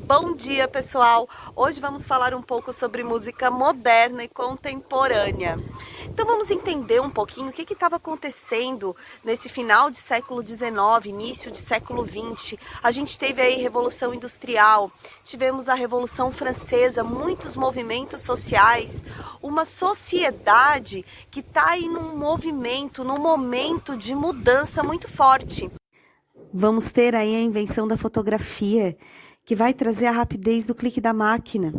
Bom dia, pessoal! Hoje vamos falar um pouco sobre música moderna e contemporânea. Então vamos entender um pouquinho o que estava acontecendo nesse final de século XIX, início de século XX. A gente teve aí Revolução Industrial, tivemos a Revolução Francesa, muitos movimentos sociais, uma sociedade que está aí num movimento, num momento de mudança muito forte. Vamos ter aí a invenção da fotografia, que vai trazer a rapidez do clique da máquina.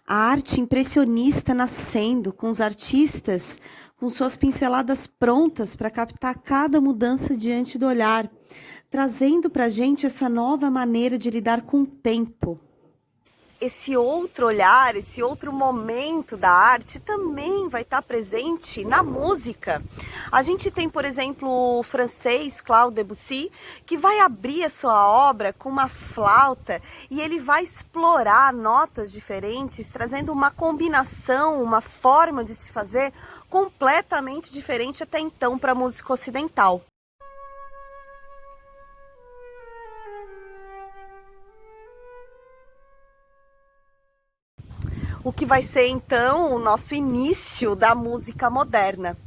A arte impressionista nascendo, com os artistas com suas pinceladas prontas para captar cada mudança diante do olhar, trazendo para a gente essa nova maneira de lidar com o tempo. Esse outro olhar, esse outro momento da arte também vai estar presente na música. A gente tem, por exemplo, o francês Claude Debussy, que vai abrir a sua obra com uma flauta e ele vai explorar notas diferentes, trazendo uma combinação, uma forma de se fazer completamente diferente até então para a música ocidental. O que vai ser então o nosso início da música moderna.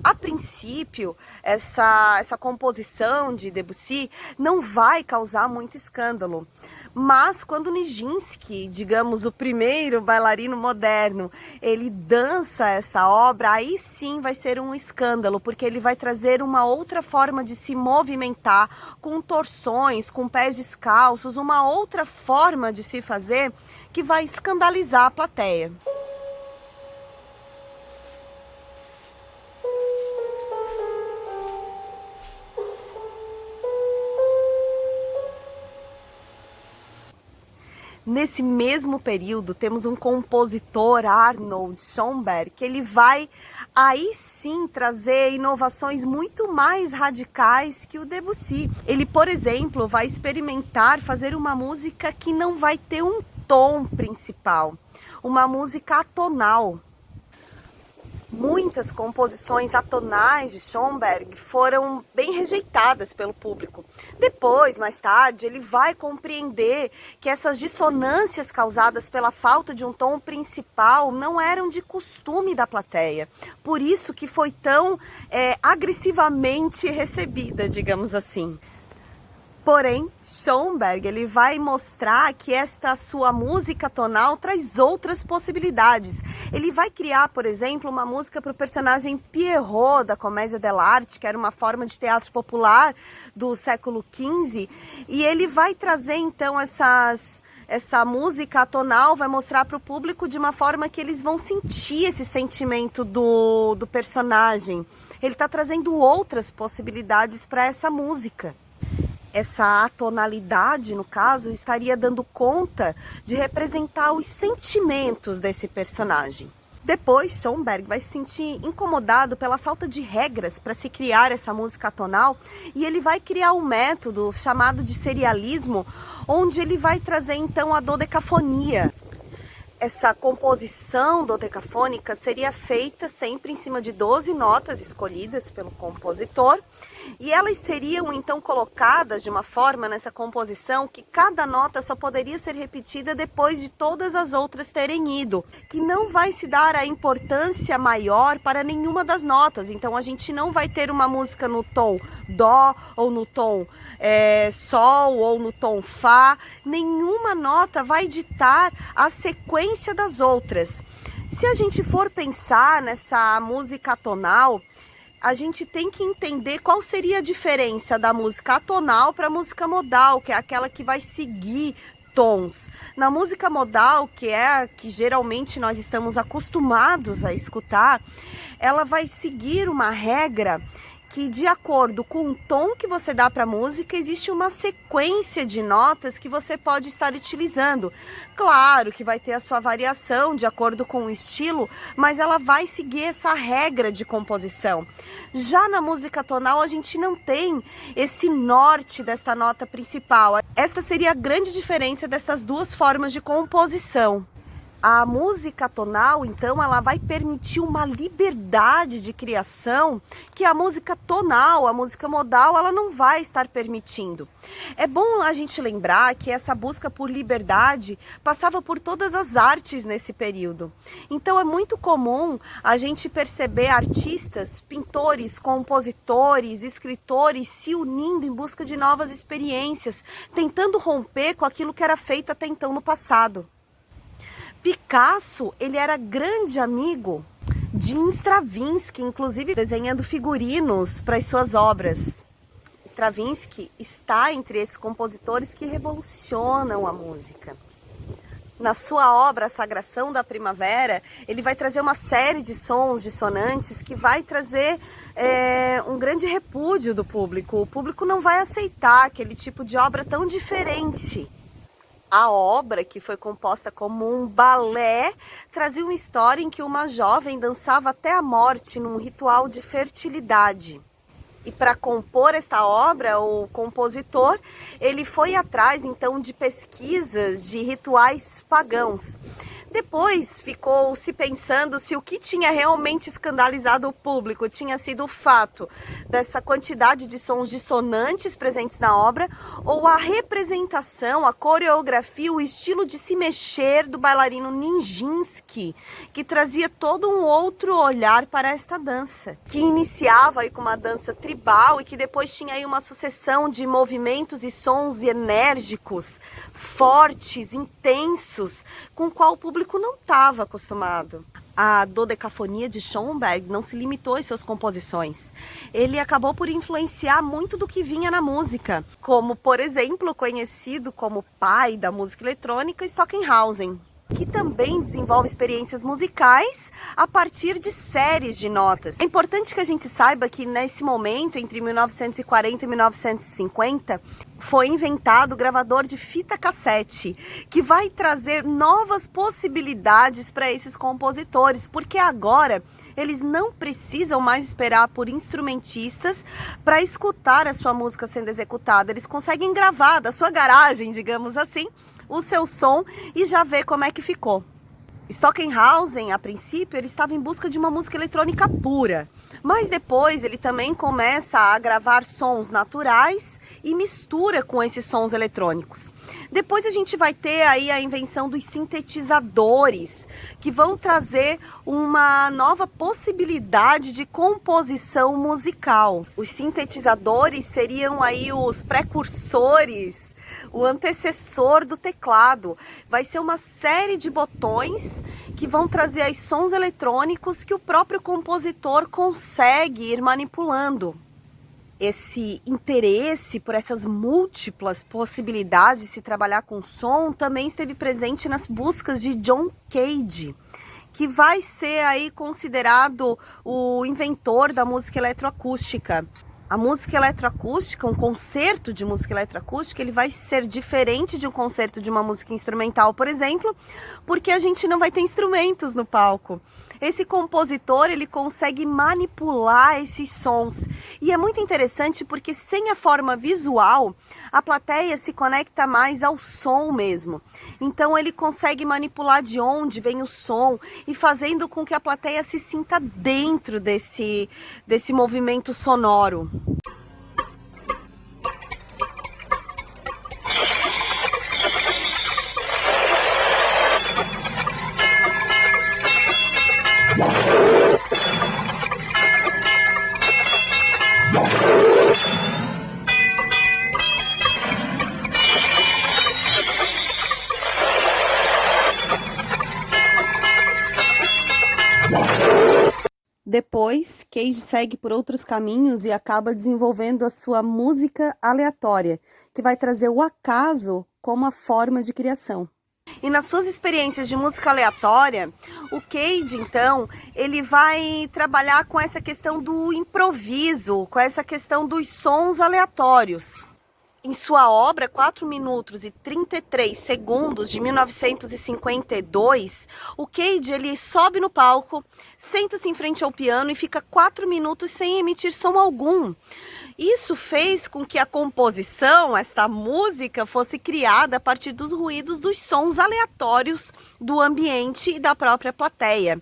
A princípio, essa composição de Debussy não vai causar muito escândalo, mas quando Nijinsky, digamos o primeiro bailarino moderno, ele dança essa obra, aí sim vai ser um escândalo, porque ele vai trazer uma outra forma de se movimentar, com torções, com pés descalços, uma outra forma de se fazer que vai escandalizar a plateia. Nesse mesmo período, temos um compositor, Arnold Schoenberg, que ele vai aí sim trazer inovações muito mais radicais que o Debussy. Ele, por exemplo, vai experimentar fazer uma música que não vai ter um tom principal, uma música atonal. Muitas composições atonais de Schoenberg foram bem rejeitadas pelo público. Depois, mais tarde, ele vai compreender que essas dissonâncias causadas pela falta de um tom principal não eram de costume da plateia. Por isso que foi tão agressivamente recebida, digamos assim. Porém, Schoenberg ele vai mostrar que esta sua música tonal traz outras possibilidades. Ele vai criar, por exemplo, uma música para o personagem Pierrot da Comédia dell'arte, que era uma forma de teatro popular do século XV, e ele vai trazer então essa música tonal, vai mostrar para o público de uma forma que eles vão sentir esse sentimento do personagem. Ele está trazendo outras possibilidades para essa música. Essa atonalidade, no caso, estaria dando conta de representar os sentimentos desse personagem. Depois, Schoenberg vai se sentir incomodado pela falta de regras para se criar essa música atonal e ele vai criar um método chamado de serialismo, onde ele vai trazer então a dodecafonia. Essa composição dodecafônica seria feita sempre em cima de 12 notas escolhidas pelo compositor e elas seriam então colocadas de uma forma nessa composição que cada nota só poderia ser repetida depois de todas as outras terem ido, que não vai se dar a importância maior para nenhuma das notas. Então a gente não vai ter uma música no tom dó ou no tom sol ou no tom fá, nenhuma nota vai ditar a sequência das outras. Se a gente for pensar nessa música tonal, a gente tem que entender qual seria a diferença da música atonal para a música modal, que é aquela que vai seguir tons. Na música modal, que é a que geralmente nós estamos acostumados a escutar, ela vai seguir uma regra que, de acordo com o tom que você dá para a música, existe uma sequência de notas que você pode estar utilizando. Claro que vai ter a sua variação de acordo com o estilo, mas ela vai seguir essa regra de composição. Já na música tonal, a gente não tem esse norte desta nota principal. Esta seria a grande diferença destas duas formas de composição. A música tonal, então, ela vai permitir uma liberdade de criação que a música tonal, a música modal, ela não vai estar permitindo. É bom a gente lembrar que essa busca por liberdade passava por todas as artes nesse período. Então é muito comum a gente perceber artistas, pintores, compositores, escritores se unindo em busca de novas experiências, tentando romper com aquilo que era feito até então no passado. Picasso, ele era grande amigo de Stravinsky, inclusive desenhando figurinos para as suas obras. Stravinsky está entre esses compositores que revolucionam a música. Na sua obra A Sagração da Primavera, ele vai trazer uma série de sons dissonantes que vai trazer um grande repúdio do público. O público não vai aceitar aquele tipo de obra tão diferente. A obra, que foi composta como um balé, trazia uma história em que uma jovem dançava até a morte num ritual de fertilidade. E para compor esta obra, o compositor, ele foi atrás então de pesquisas de rituais pagãos. Depois ficou se pensando se o que tinha realmente escandalizado o público tinha sido o fato dessa quantidade de sons dissonantes presentes na obra ou a representação, a coreografia, o estilo de se mexer do bailarino Nijinsky, que trazia todo um outro olhar para esta dança, que iniciava aí com uma dança tribal e que depois tinha aí uma sucessão de movimentos e sons enérgicos, fortes, intensos, com o qual o público não estava acostumado. A dodecafonia de Schoenberg não se limitou às suas composições. Ele acabou por influenciar muito do que vinha na música, como, por exemplo, conhecido como pai da música eletrônica, Stockhausen, que também desenvolve experiências musicais a partir de séries de notas. É importante que a gente saiba que nesse momento, entre 1940 e 1950, foi inventado o gravador de fita cassete, que vai trazer novas possibilidades para esses compositores, porque agora eles não precisam mais esperar por instrumentistas para escutar a sua música sendo executada. Eles conseguem gravar da sua garagem, digamos assim, o seu som e já ver como é que ficou. Stockhausen, a princípio, ele estava em busca de uma música eletrônica pura, mas depois ele também começa a gravar sons naturais e mistura com esses sons eletrônicos. Depois a gente vai ter aí a invenção dos sintetizadores, que vão trazer uma nova possibilidade de composição musical. Os sintetizadores seriam aí os precursores, o antecessor do teclado. Vai ser uma série de botões que vão trazer aí sons eletrônicos que o próprio compositor consegue ir manipulando. Esse interesse por essas múltiplas possibilidades de se trabalhar com som também esteve presente nas buscas de John Cage, que vai ser aí considerado o inventor da música eletroacústica. A música eletroacústica, um concerto de música eletroacústica, ele vai ser diferente de um concerto de uma música instrumental, por exemplo, porque a gente não vai ter instrumentos no palco. Esse compositor, ele consegue manipular esses sons. E é muito interessante porque sem a forma visual, a plateia se conecta mais ao som mesmo. Então ele consegue manipular de onde vem o som e fazendo com que a plateia se sinta dentro desse movimento sonoro. Depois, Cage segue por outros caminhos e acaba desenvolvendo a sua música aleatória, que vai trazer o acaso como a forma de criação. E nas suas experiências de música aleatória, o Cage, então, ele vai trabalhar com essa questão do improviso, com essa questão dos sons aleatórios. Em sua obra 4 minutos e 33 segundos de 1952, o Cage ele sobe no palco, senta-se em frente ao piano e fica 4 minutos sem emitir som algum. Isso fez com que a composição, esta música, fosse criada a partir dos ruídos dos sons aleatórios do ambiente e da própria plateia.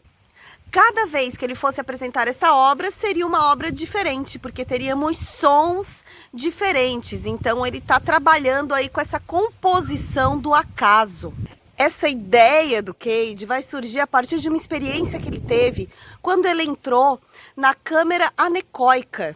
Cada vez que ele fosse apresentar esta obra, seria uma obra diferente, porque teríamos sons diferentes. Então ele está trabalhando aí com essa composição do acaso. Essa ideia do Cage vai surgir a partir de uma experiência que ele teve quando ele entrou na câmara anecoica,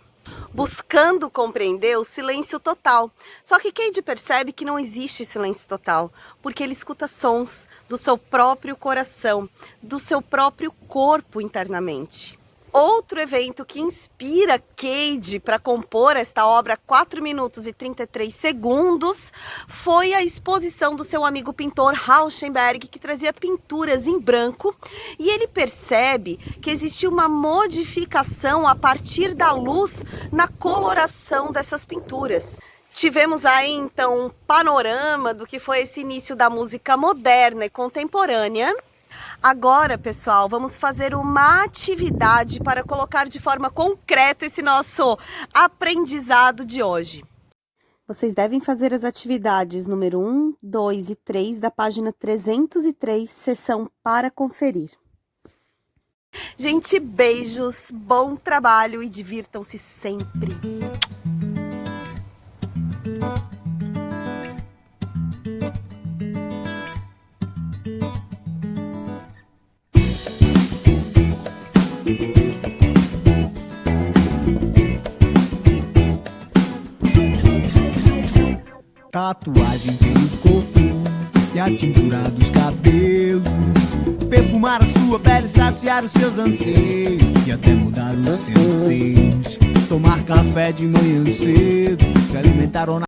buscando compreender o silêncio total. Só que Cage percebe que não existe silêncio total, porque ele escuta sons do seu próprio coração, do seu próprio corpo internamente. Outro evento que inspira Cage para compor esta obra 4 minutos e 33 segundos foi a exposição do seu amigo pintor Rauschenberg, que trazia pinturas em branco, e ele percebe que existiu uma modificação a partir da luz na coloração dessas pinturas. Tivemos aí então um panorama do que foi esse início da música moderna e contemporânea. Agora, pessoal, vamos fazer uma atividade para colocar de forma concreta esse nosso aprendizado de hoje. Vocês devem fazer as atividades número 1, 2 e 3 da página 303, seção para conferir. Gente, beijos, bom trabalho e divirtam-se sempre! Tatuagem pelo corpo e a tintura dos cabelos, perfumar a sua pele, saciar os seus anseios e até mudar os seus seios. Tomar café de manhã cedo, se alimentar ou